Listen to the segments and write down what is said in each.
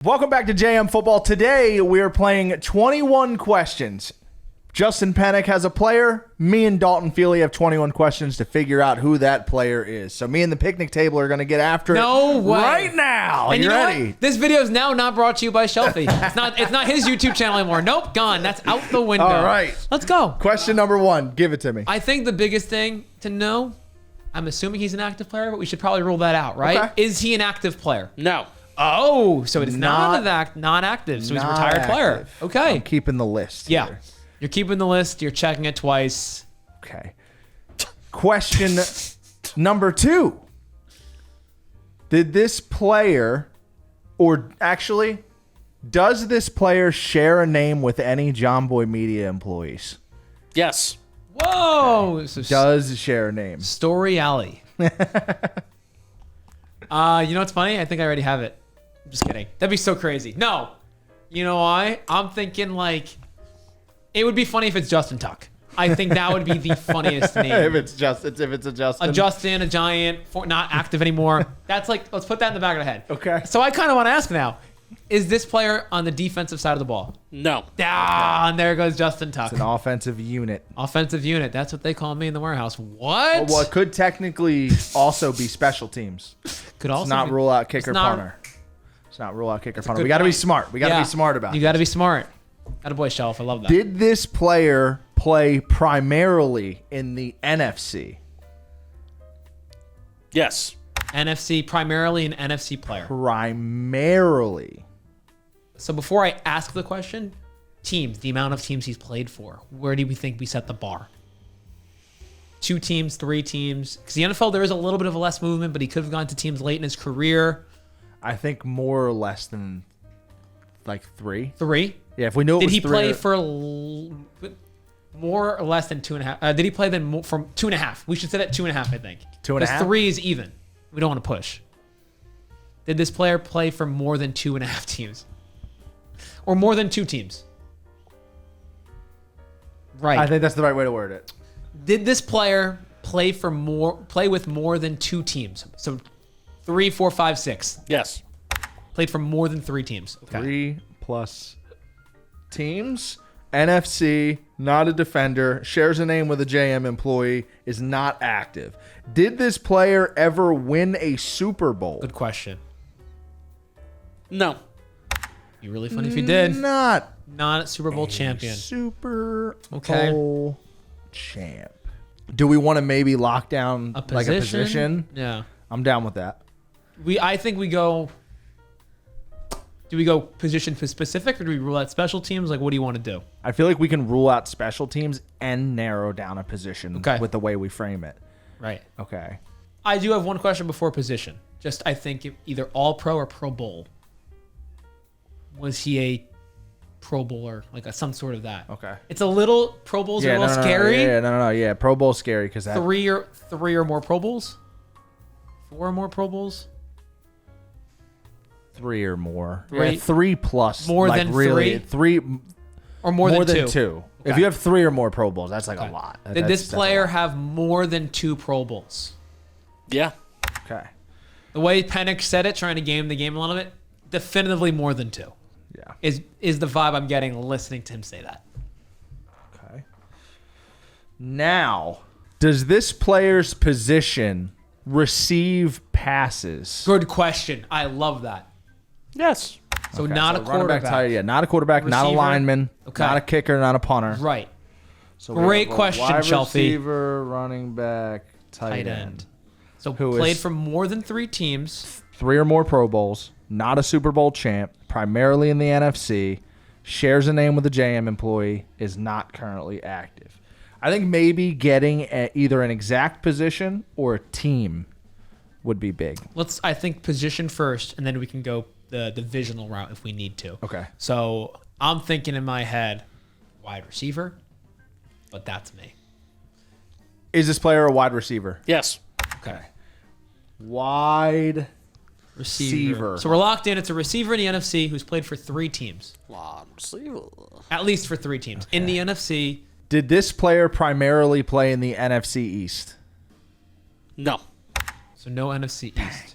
Welcome back to JM Football. Today we are playing 21 questions. Justin Penik has a player. Me and Dalton Shelfy have 21 questions to figure out who that player is. So me and the picnic table are going to get after it right now. And you know ready? what? This video is now not brought to you by Shelfy. It's not his YouTube channel anymore. Nope, gone. That's out the window. All right. Let's go. Question number 1. Give it to me. I think the biggest thing to know, I'm assuming he's an active player, but we should probably rule that out, right? Okay. Is he an active player? No. Oh, so it's not active. So he's a retired player. Okay. I'm keeping the list Yeah. here. You're keeping the list. You're checking it twice. Okay. Question number 2. Did this player, or actually, does this player share a name with any John Boy Media employees? Yes. Whoa. So Does share a name. Story Alley. You know what's funny? I think I already have it. I'm just kidding. That'd be so crazy. No. You know why? I'm thinking like, it would be funny if it's Justin Tuck. I think that would be the funniest name. If it's a Justin. A Justin, a Giant, not active anymore. That's like, let's put that in the back of the head. Okay. So I kind of want to ask now, is this player on the defensive side of the ball? No. Ah, and there goes Justin Tuck. It's an offensive unit. Offensive unit. That's what they call me in the warehouse. What? Well, it could technically also be special teams. Could also It's not be- rule out kicker it's not- punter. It's not rule out kicker punter. good We got to be point. smart. We got to Yeah. be smart about You it. got to be smart. Attaboy, Shelf. I love that. Did this player play primarily in the NFC? Yes. NFC, primarily an NFC player. Primarily. So before I ask the question, teams, the amount of teams he's played for, where do we think we set the bar? 2 teams, 3 teams? Because the NFL, there is a little bit of a less movement, but he could have gone to teams late in his career. I think more or less than like 3. 3? Yeah, if we knew it Did was he 3 play or- for more or less than 2.5? Did he play from 2.5? We should set it 2.5, I think. 2.5? Because 3 is even. We don't want to push. Did this player play for more than 2.5 teams? Or more than 2 teams? Right. I think that's the right way to word it. Did this player play with more than 2 teams? So 3, 4, 5, 6. Yes. Played for more than 3 teams. Okay. 3 plus teams. NFC, not a defender, shares a name with a JM employee, is not active. Did this player ever win a Super Bowl? Good question. No. You're really funny if you did. Not Not Super Bowl champion. Super Okay. Bowl champ. Do we want to maybe lock down like a position? Yeah. I'm down with that. I think we go. Do we go position specific or do we rule out special teams? Like, what do you want to do? I feel like we can rule out special teams and narrow down a position Okay. with the way we frame it. Right. Okay. I do have one question before position. Just, I think either All Pro or Pro Bowl. Was he a Pro Bowler, like some sort of that? Okay. It's a little Pro Bowls are a little scary. Yeah, Pro Bowl scary because that. 3 or more Pro Bowls. 4 or more Pro Bowls. 3 or more. Three. Yeah, 3 plus. More like than really, 3? Or more than 2. If Okay. you have 3 or more Pro Bowls, that's like a lot. Did this player have more than 2 Pro Bowls? Yeah. Okay. The way Penik said it, trying to game the game a little bit, definitively more than 2. Yeah. Is the vibe I'm getting listening to him say that. Okay. Now, does this player's position receive passes? Good question. I love that. Yes. So Okay, not so a running back, quarterback. tight, yeah, not a quarterback, not a Receiver. lineman, Okay. not a kicker, not a punter. Right. So we Great have a question, wide Shelfy. receiver, running back, tight Tight end. end. So Who played is- for more than 3 teams. 3 or more Pro Bowls, not a Super Bowl champ, primarily in the NFC, shares a name with a JM employee, is not currently active. I think maybe getting either an exact position or a team would be big. I think position first, and then we can go the divisional route if we need to. Okay. So I'm thinking in my head, wide receiver, but that's me. Is this player a wide receiver? Yes. Okay. Wide receiver. So we're locked in. It's a receiver in the NFC who's played for 3 teams. Wide receiver. At least for 3 teams. In the NFC, Did this player primarily play in the NFC East? No. so no NFC East.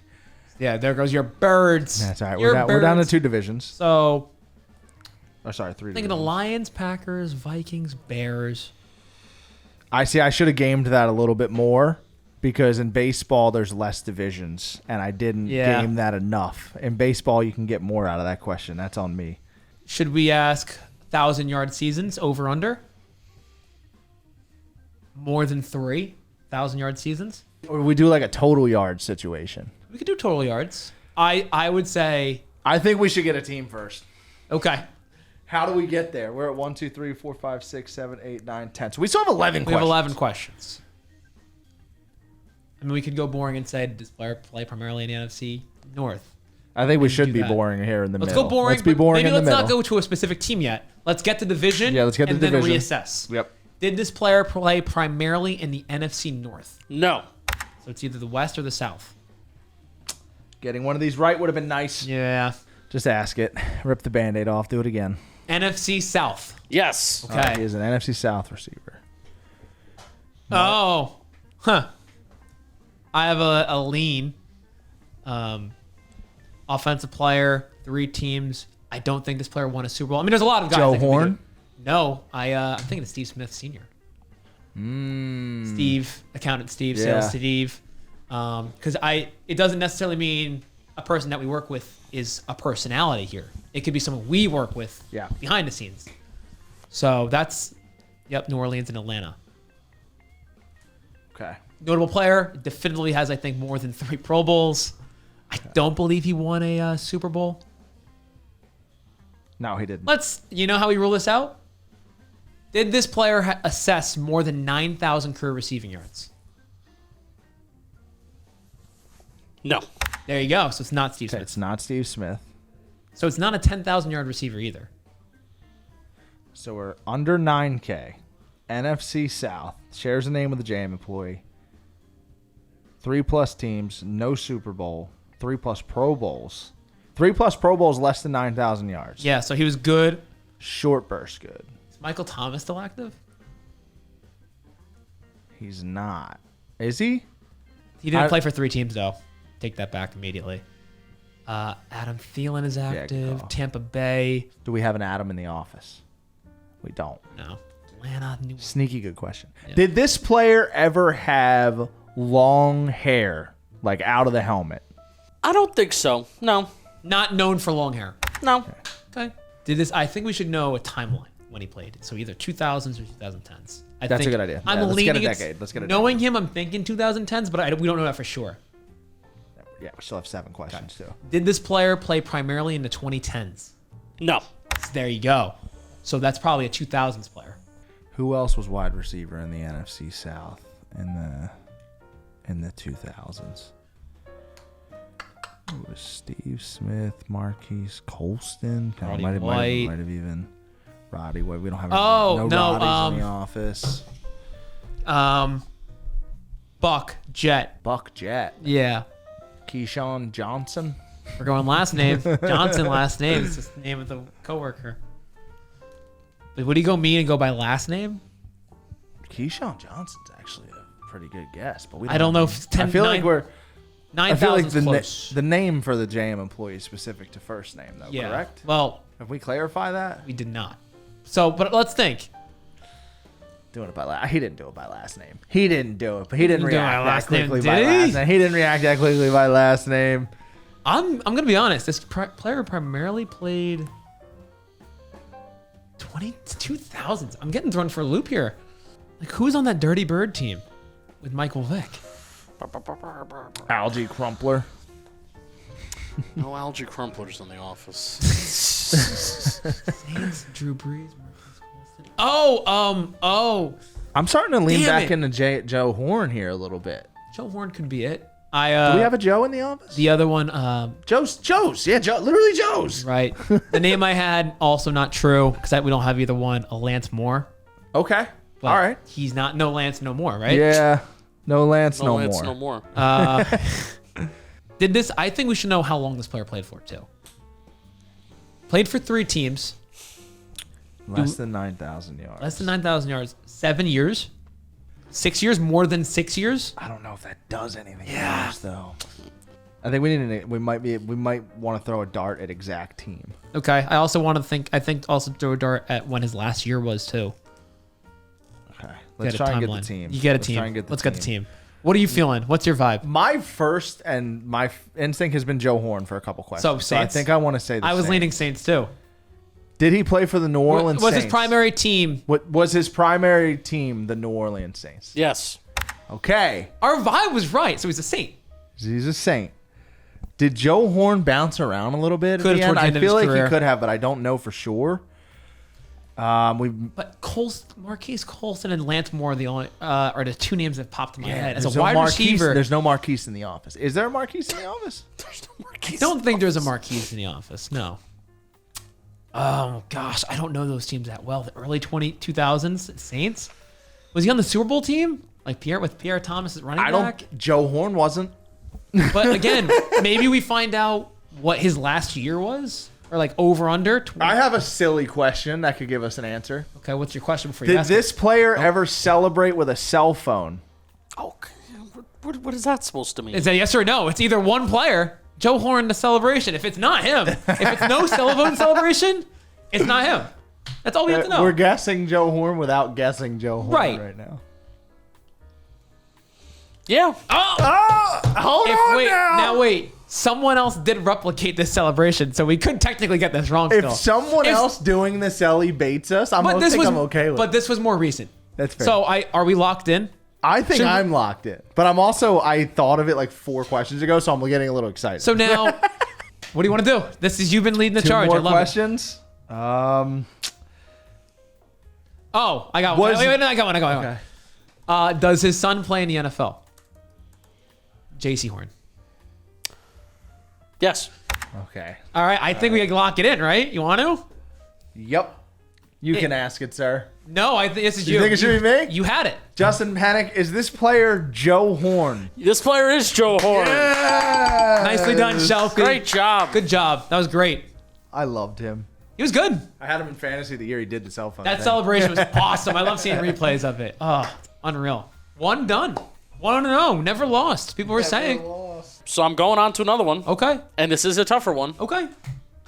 Yeah, there goes your birds. That's all right. Your We're down to birds. 2 divisions. So, Oh, sorry, 3 thinking the divisions. Lions, Packers, Vikings, Bears. I see. I should have gamed that a little bit more because in baseball there's less divisions, and I didn't game that enough. In baseball, you can get more out of that question. That's on me. Should we ask 1,000-yard seasons over under? More than 3 1,000-yard seasons? Or we do like a total yard situation. We could do total yards. I would say I think we should get a team first. okay. How do we get there? We're at 1, 2, 3, 4, 5, 6, 7, 8, 9, 10. So we still have 11 We questions. have 11 questions. I mean, we could go boring and say, does this player play primarily in the NFC North? I think we should do be that. boring here in the Let's middle. go boring. Let's be but boring maybe in the let's middle. not go to a specific team yet. Let's get the division. Yeah, let's get the and division. then reassess. Yep. Did this player play primarily in the NFC North? No. So it's either the West or the South. Getting one of these right would have been nice. Yeah. Just ask it. Rip the Band-Aid off. Do it again. NFC South. Yes. Okay. He is an NFC South receiver. Oh. Huh. I have a lean. Offensive player, 3 teams. I don't think this player won a Super Bowl. I mean, there's a lot of guys. Joe that could be Horn? good. No, I'm thinking of Steve Smith Sr. Steve, accountant Steve, Yeah. sales Steve. Because it doesn't necessarily mean a person that we work with is a personality here. It could be someone we work with behind the scenes. So that's, New Orleans and Atlanta. Okay. Notable player, definitively has, I think, more than 3 Pro Bowls. I don't believe he won a Super Bowl. No, he didn't. You know how we rule this out? Did this player assess more than 9,000 career receiving yards? No. There you go. So it's not Steve Okay, Smith. it's not Steve Smith. So it's not a 10,000-yard receiver either. So we're under 9K. NFC South. Shares the name with the JM employee. 3+ teams. No Super Bowl. 3+ Pro Bowls. 3+ Pro Bowls less than 9,000 yards. Yeah, so he was good. Short burst good. Is Michael Thomas still active? He's not. Is he? He didn't play for 3 teams, though. Take that back immediately. Adam Thielen is active. go. Tampa Bay. Do we have an Adam in the office? We don't. No. Atlanta. New Sneaky good question. Yeah. Did this player ever have long hair, like out of the helmet? I don't think so. No. Not known for long hair. No. Okay. I think we should know a timeline when he played. So either 2000s or 2010s. That's a good idea. I'm Yeah, let's leaning get a it's- decade. Let's get a knowing him, I'm thinking 2010s, but we don't know that for sure. Yeah, we still have 7 questions too. Did this player play primarily in the 2010s? No. So there you go. So that's probably a 2000s player. Who else was wide receiver in the NFC South in the 2000s? It was Steve Smith, Marquise Colston. Roddy might White. have even Roddy White. We don't have Oh, no, Roddies in the office. Buck Jet. Buck Jet. Yeah. Keyshawn Johnson. We're going last name. Johnson last name. It's just the name of the coworker. But would he go mean and go by last name? Keyshawn Johnson's actually a pretty good guess, but we I don't know have- if 10, I feel like we're. I feel 9,000 like is the close. the name for the JM employee is specific to first name, though. Yeah. Correct? Well, Have we clarified that? we did not. So, but let's think. Doing it by he didn't do it by last name. He didn't do it, but he didn't Didn't do it by react that last name, quickly by did he? last name. He didn't react that quickly by last name. I'm gonna be honest. This player primarily played 2000s. I'm getting thrown for a loop here. Like, who's on that Dirty Bird team with Michael Vick? Algie Crumpler. No algae crumplers in the office. Saints, Drew Brees, Marcus Colston. Oh. I'm starting to lean Damn back it. into Joe Horn here a little bit. Joe Horn could be it. Do we have a Joe in the office? The other one, Joe's. Yeah, literally Joe's. right. The name I had, also not true, because we don't have either one. A Lance Moore. Okay. But All right. He's not, no Lance, no more, right? Yeah. No Lance, no Lance, more. no more. I think we should know how long this player played for, too. Played for 3 teams. Less than 9,000 yards. Less than 9,000 yards. 7 years. 6 years, more than 6 years. I don't know if that does anything Yeah. for us, though. I think we might want to throw a dart at exact team. Okay. I also want to think. I think also throw a dart at when his last year was too. Okay. Let's try and get the team. You get a Let's team. try and get the Let's get the team. What are you feeling? What's your vibe? My first and my instinct has been Joe Horn for a couple questions. So, I Saints? think I want to say the I was Saints. leaning Saints too. Did he play for the New Orleans Was Saints? his primary team? What was his primary team? The New Orleans Saints. Yes. Okay. Our vibe was right. So he's a Saint. He's a Saint. Did Joe Horn bounce around a little bit Could at the have end? towards the I end of feel his like career. he could have, but I don't know for sure. But Marquise Colston and Lance Moore are the only are the two names that popped in my head. As a there's no wide Marquise- receiver, There's no Marquise in the office. Is there a Marquise in the office? There's no Marquise. I don't think there's a Marquise in the office. No. Oh gosh, I don't know those teams that well. The early 2000s Saints. Was he on the Super Bowl team? Like Pierre Thomas as running back? Joe Horn wasn't. But again, maybe we find out what his last year was, or like over under. I have a silly question that could give us an answer. Okay, what's your question before you Did ask this player ever celebrate with a cell phone? Okay. What is that supposed to mean? it? Is that yes or no? It's either one player, Joe Horn, the celebration. If it's not him, if it's no cell phone celebration, it's not him. That's all we have to know. We're guessing Joe Horn without guessing Joe Horn Right. now. Yeah. Hold on Wait, now. now wait. Someone else did replicate this celebration, so we could technically get this wrong. If still. someone else doing this Ellie baits us, I'm okay with But it. this was more recent. That's fair. So are we locked in? I think should we- I'm locked in. But I thought of it like 4 questions ago, so I'm getting a little excited. So now, what do you want to do? This is you've been leading the 2 charge. more I love questions. Oh, I got one. Was- Wait, no, I got one. Okay. Does his son play in the NFL? J.C. Horn. Yes. Okay. All right, I think we can lock it in, right? You want to? Yep. You can ask it, sir. No, I think this is you. You think it should be me? You had it. Justin Penik, is this player Joe Horn? This player is Joe Horn. Nicely done, Shelfy. Great job. Good job. That was great. I loved him. He was good. I had him in fantasy the year he did the cell phone. That thing. celebration was awesome. I love seeing replays of it. Oh, unreal. 1 done. 1-0. Never lost. People were saying. So I'm going on to another one. Okay. And this is a tougher one. Okay.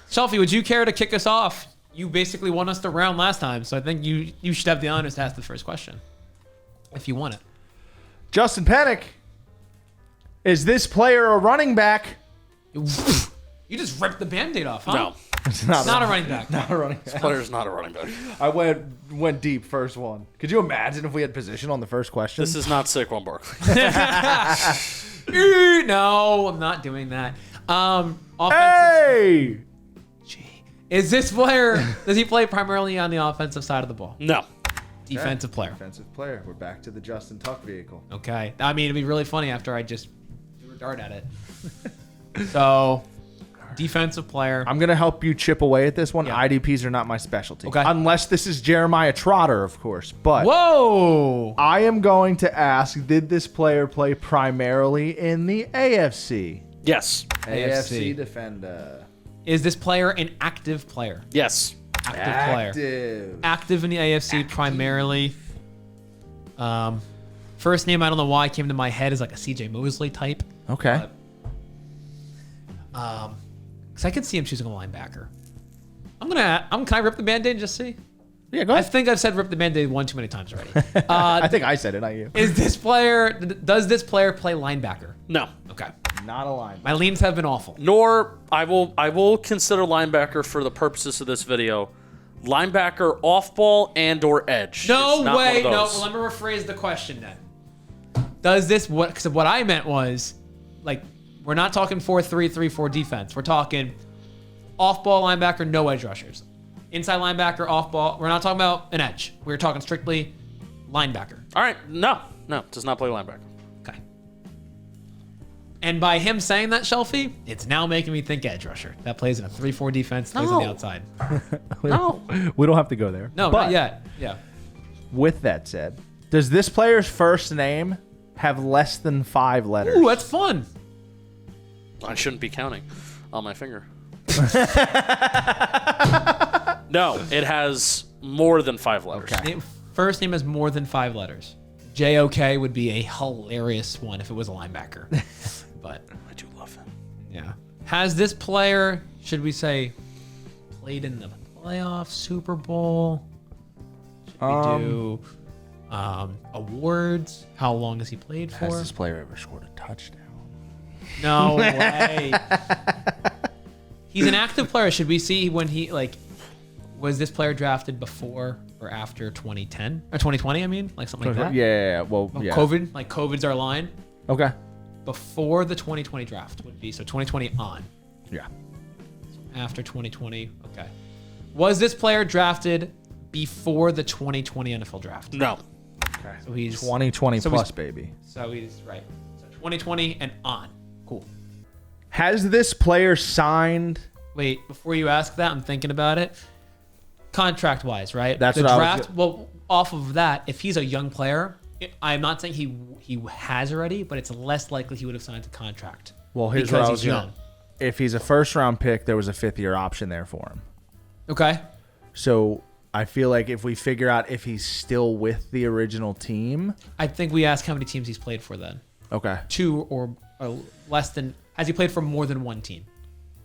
Shelfy, would you care to kick us off? You basically won us the round last time, so I think you should have the honors to ask the first question. If you want it. Justin Penik, is this player a running back? You just ripped the Band-Aid off, huh? No. It's Not a running back. Not a running back. This player is not a running back. I went deep first one. Could you imagine if we had position on the first question? This is not Saquon Barkley. No, I'm not doing that. Offensive. Hey! Is this player, does he play primarily on the offensive side of the ball? No. Defensive player. Defensive player. We're back to the Justin Tuck vehicle. Okay. I mean, it'd be really funny after I just threw a dart at it. So, defensive player. I'm going to help you chip away at this one. Yeah. IDPs are not my specialty. Okay. Unless this is Jeremiah Trotter, of course. But Whoa! I am going to ask, did this player play primarily in the AFC? Yes. AFC defender. Is this player an active player? Yes. Active player. Active in the AFC primarily. First name, I don't know why came to my head is like a CJ Mosley type. Okay. Because I could see him choosing a linebacker. Can I rip the Band-Aid and just see? Yeah, go I ahead. think I've said rip the Band-Aid one too many times already. I think I said it, not you. Does this player play linebacker? No. Okay. Not a line. My leans have been awful. Nor I will consider linebacker for the purposes of this video. Linebacker off ball and or edge. No It's not way. one of No. those. Well, let me rephrase the question then. Does this what? Because what I meant was, like, we're not talking 4-3, 3-4 defense. We're talking off ball linebacker, no edge rushers. Inside linebacker, off ball. We're not talking about an edge. We're talking strictly linebacker. All right. No. Does not play linebacker. Okay. And by him saying that, Shelfie, it's now making me think edge rusher. That plays in a 3-4 defense, plays on the No. outside. No. We don't have to go there. No, But not yet. Yeah. with that said, does this player's first name have less than 5 letters? Ooh, that's fun. I shouldn't be counting on my finger. No, it has more than 5 letters. Okay. First name has more than 5 letters. JOK would be a hilarious one if it was a linebacker. But I do love him. Yeah. Has this player, should we say, played in the playoffs, Super Bowl? Should we do awards? How long has he played for? Has this player ever scored a touchdown? No way. He's an active player. Should we see when he, was this player drafted before or after 2010? Or 2020, I mean? Like something like that? Yeah. Well, yeah. COVID? Like COVID's our line? Okay. Before the 2020 draft would be. So 2020 on. Yeah. After 2020. Okay. Was this player drafted before the 2020 NFL draft? No. Okay. So he's 2020 so plus, he's- baby. So he's right. So 2020 and on. Cool. Has this player signed? Wait, before you ask that, I'm thinking about it. Contract wise, right? That's the what I was draft. Well, off of that, if he's a young player, I'm not saying he has already, but it's less likely he would have signed a contract. Well, here's because what I he's was young. young. If he's a first round pick, there was a 5th-year option there for him. Okay. So I feel like if we figure out if he's still with the original team. I think we ask how many teams he's played for then. Okay. 2 or less than. Has he played for more than one team?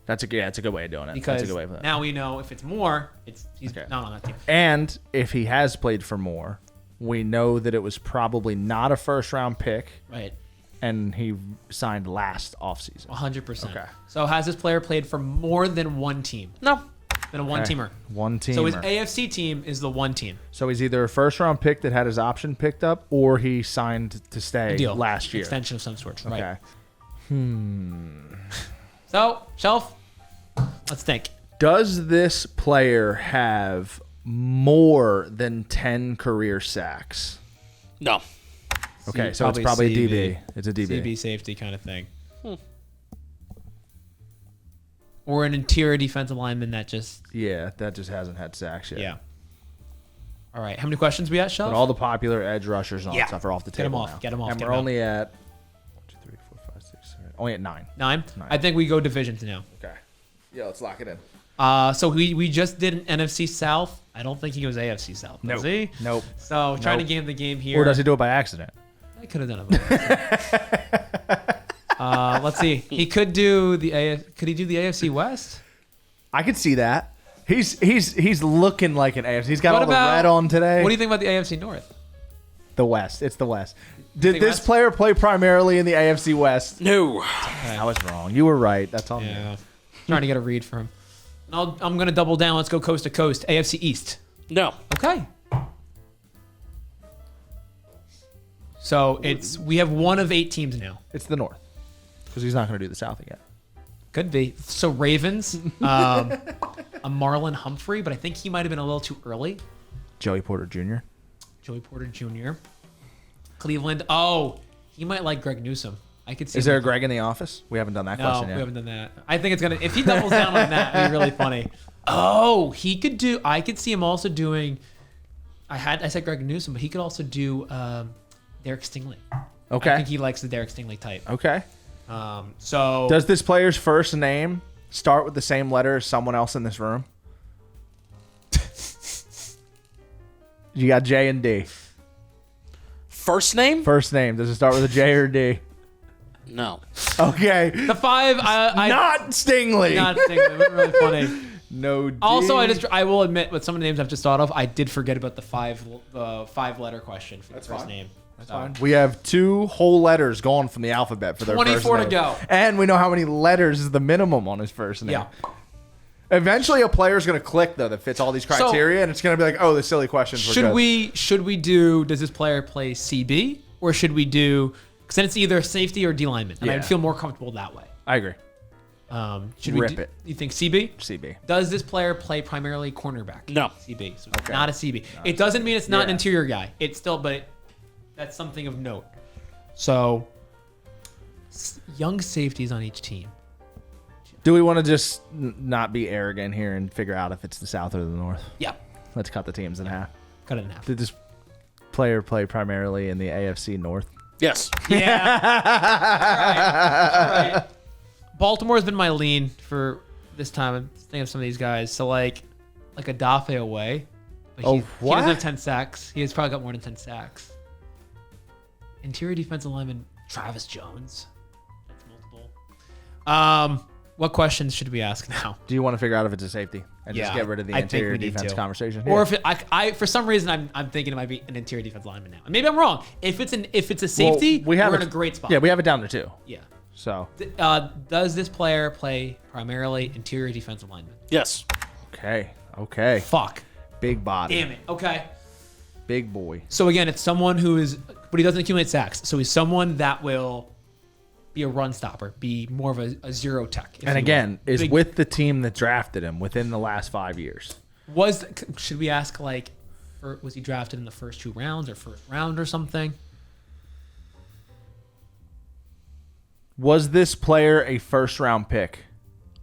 That's a good way of doing it. Because That's a good way of that. now we know if it's more, he's Okay. not on that team. And if he has played for more, we know that it was probably not a first round pick, Right. and he signed last offseason. 100%. Okay. So has this player played for more than one team? No. Than a one-teamer. One teamer. So his AFC team is the one team. So he's either a first round pick that had his option picked up, or he signed to stay Deal. last year. Extension of some sort. Okay. Right. So, Shelf, let's think. Does this player have more than 10 career sacks? No. Okay, so it's probably CB. DB. It's a DB. CB safety kind of thing. Or an interior defensive lineman that just... Yeah, that just hasn't had sacks yet. Yeah. All right. How many questions we got, Shelf? But all the popular edge rushers and all Yeah. that stuff are off the Get 'em table off, now. get 'em off, And get we're 'em only at 1, 2, 3, 4, 5, 6, 7. Only at 9. 9? Nine. I think we go divisions now. Okay. Yeah, let's lock it in. So we just did an NFC South. I don't think he goes AFC South. Does he? Nope. So trying to Nope. game the game here. Or does he do it by accident? I could have done it. Let's see. He could do the Could he do the AFC West? I could see that. He's looking like an AFC. He's got What all the about- red on today. What do you think about the AFC North? The West. It's the West. Did think this West? player play primarily in the AFC West? No. I was wrong. You were right. That's on me. Yeah. Trying to get a read for him. I'm going to double down. Let's go coast to coast. AFC East. No. Okay. So we have one of 8 teams now. It's the North. Because he's not going to do the South again. Could be. So Ravens, a Marlon Humphrey, but I think he might have been a little too early. Joey Porter Jr. Joey Porter Jr. Cleveland. Oh, he might like Greg Newsome. I could see. Is there a Greg in the office? We haven't done that No, question we yet. haven't done that. I think it's gonna. If he doubles down on that, it'd be really funny. Oh, he could do. I could see him also doing. I said Greg Newsome, but he could also do Derek Stingley. Okay. I think he likes the Derek Stingley type. Okay. So Does this player's first name start with the same letter as someone else in this room? You got J and D. First name? First name. Does it start with a J or a D? No. Okay. the 5, I Not Stingley. not Stingley. It was really funny. No D. Also, I will admit, with some of the names I've just thought of, I did forget about the 5-letter question for the first name. That's fine. We have 2 whole letters gone from the alphabet for their first 24 to name. go. And we know how many letters is the minimum on his first name. Yeah. Eventually, a player's going to click, though, that fits all these criteria, and it's going to be like, oh, the silly questions were good. Should we do, does this player play CB? Or should we do, because then it's either safety or D lineman. And Yeah. I'd feel more comfortable that way. I agree. Should we Rip do, it. You think CB? CB. Does this player play primarily cornerback? No. CB. So it's Okay. not a CB. It doesn't mean it's not an Yeah. interior guy. It's still, but that's something of note. So, young safeties on each team. Do we want to just not be arrogant here and figure out if it's the South or the North? Yeah. Let's cut the teams in half. Cut it in half. Did this player play primarily in the AFC North? Yes. Yeah. All right. Baltimore's been my lean for this time. I'm thinking of some of these guys. So like a Dafe away. But Oh, he what? doesn't have 10 sacks. He has probably got more than 10 sacks. Interior defensive lineman Travis Jones. That's multiple. What questions should we ask now? Do you want to figure out if it's a safety and just get rid of the I think interior we need defense to. conversation? Or Yeah. if I for some reason I'm thinking it might be an interior defense lineman now. Maybe I'm wrong. If it's a safety, we're in a great spot. Yeah, we have it down to 2. Yeah. So Does this player play primarily interior defensive lineman? Yes. okay, Fuck. big body, Damn it. Okay. big boy. So again, it's someone who is, but he doesn't accumulate sacks. So he's someone that will be a run stopper, be more of a zero tech. if And you again, will. is Big- with the team that drafted him within the last 5 years. should we ask was he drafted in the first 2 rounds or first round or something? Was this player a first-round pick?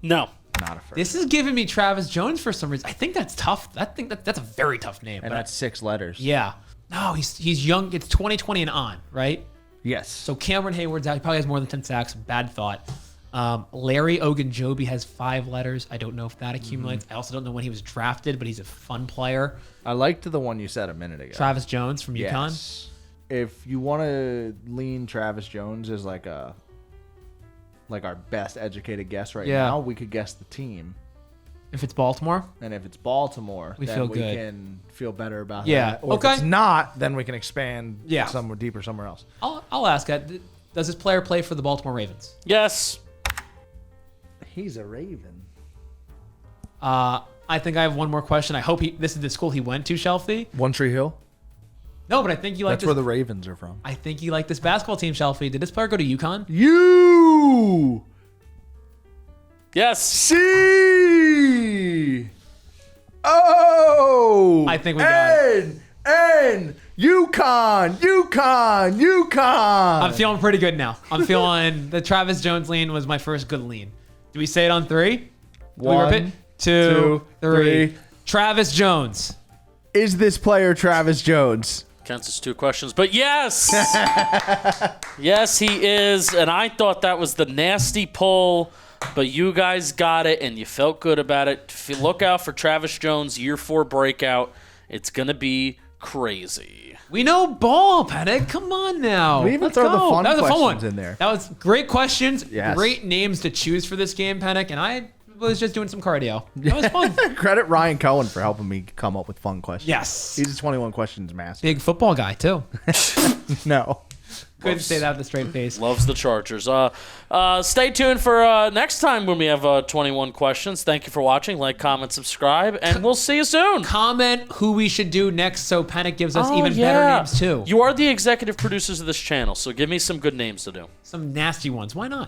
No. Not a first. This is giving me Travis Jones for some reason. I think that's tough. I think that's a very tough name. And but that's 6 letters. yeah. No, he's young. It's 2020 and on, right? Yes. So Cameron Hayward's out. He probably has more than 10 sacks. Bad thought. Larry Ogunjobi has 5 letters. I don't know if that accumulates. I also don't know when he was drafted, but he's a fun player. I liked the one you said a minute ago. Travis Jones from UConn. Yes. If you want to lean Travis Jones as like our best educated guess right Yeah. now, we could guess the team. If it's Baltimore, And if it's Baltimore, We then feel we good. can feel better about Yeah. that. Or Okay. if it's not, then we can expand Yeah. somewhere deeper somewhere else. I'll ask that. Does this player play for the Baltimore Ravens? Yes. He's a Raven. I think I have one more question. I hope this is the school he went to, Shelfy. One Tree Hill? No, but I think you like That's this. where the Ravens are from. I think you like this basketball team, Shelfy. Did this player go to UConn? You Yes. see. Oh. I think we got it. And UConn. I'm feeling pretty good now. I'm feeling the Travis Jones lean was my first good lean. Do we say it on 3? Do we rip it? 1, 2, 3. 3. Travis Jones. Is this player Travis Jones? Counts as 2 questions, but yes. Yes, he is. And I thought that was the nasty pull, but you guys got it and you felt good about it. If you look out for Travis Jones, year 4 breakout. It's going to be crazy. We know ball, Penik. Come on now. We even Let's throw the go. fun That was a fun questions one. in there. That was great questions. Yes. Great names to choose for this game, Penik. And I was just doing some cardio. That was fun. Credit Ryan Cohen for helping me come up with fun questions. Yes. He's a 21 questions master. Big football guy, too. No. Couldn't say that with a straight face. Loves the Chargers. Stay tuned for next time when we have 21 questions. Thank you for watching. Like, comment, subscribe, and we'll see you soon. Comment who we should do next so Penik gives us even better names, too. You are the executive producers of this channel, so give me some good names to do. Some nasty ones. Why not?